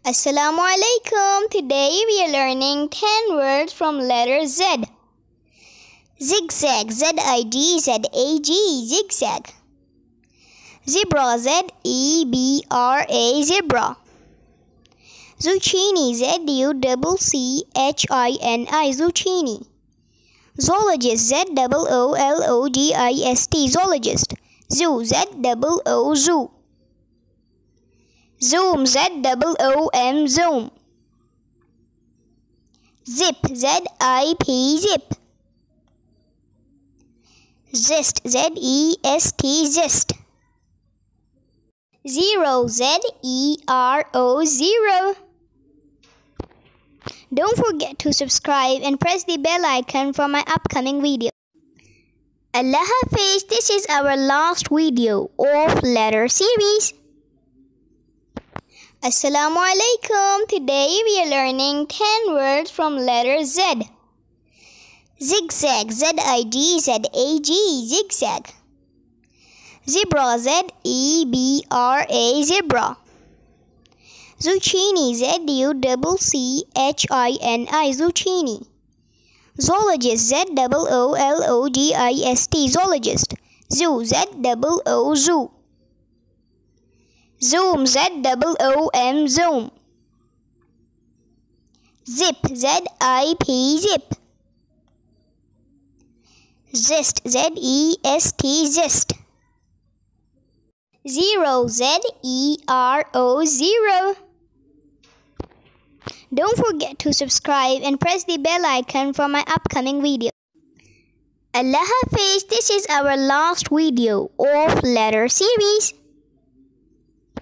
Assalamu alaikum. Today we are learning 10 words from letter Z. Zigzag, Z-I-G-Z-A-G, zigzag. Zebra, Z-E-B-R-A, zebra. Zucchini, Z-U-C-C-H-I-N-I, zucchini. Zoologist, Z-O-O-L-O-G-I-S-T, zoologist. Zoo, Z-O-O, zoo. Zoom, Z-O-O-M, zoom. Zip, Z-I-P, zip. Zest, Z-E-S-T, zest. Zero, Z-E-R-O, zero. Don't forget to subscribe and press the bell icon for my upcoming video. Allah Hafiz, this is our last video of letter series. Assalamu alaikum. Today we are learning 10 words from letter Z. Zigzag, Z-I-G-Z-A-G, zigzag. Zebra, Z-E-B-R-A, zebra. Zucchini, Z-U-C-C-H-I-N-I, zucchini. Zoologist, Z-O-O-L-O-G-I-S-T, zoologist. Zoo, Z-O-O, zoo. Zoom, Z-O-O-M, zoom. Zip, Z-I-P, zip. Zest, Z-E-S-T, zest. Zero, Z-E-R-O, zero. Don't forget to subscribe and press the bell icon for my upcoming video. Allah Hafiz, this is our last video of letter series.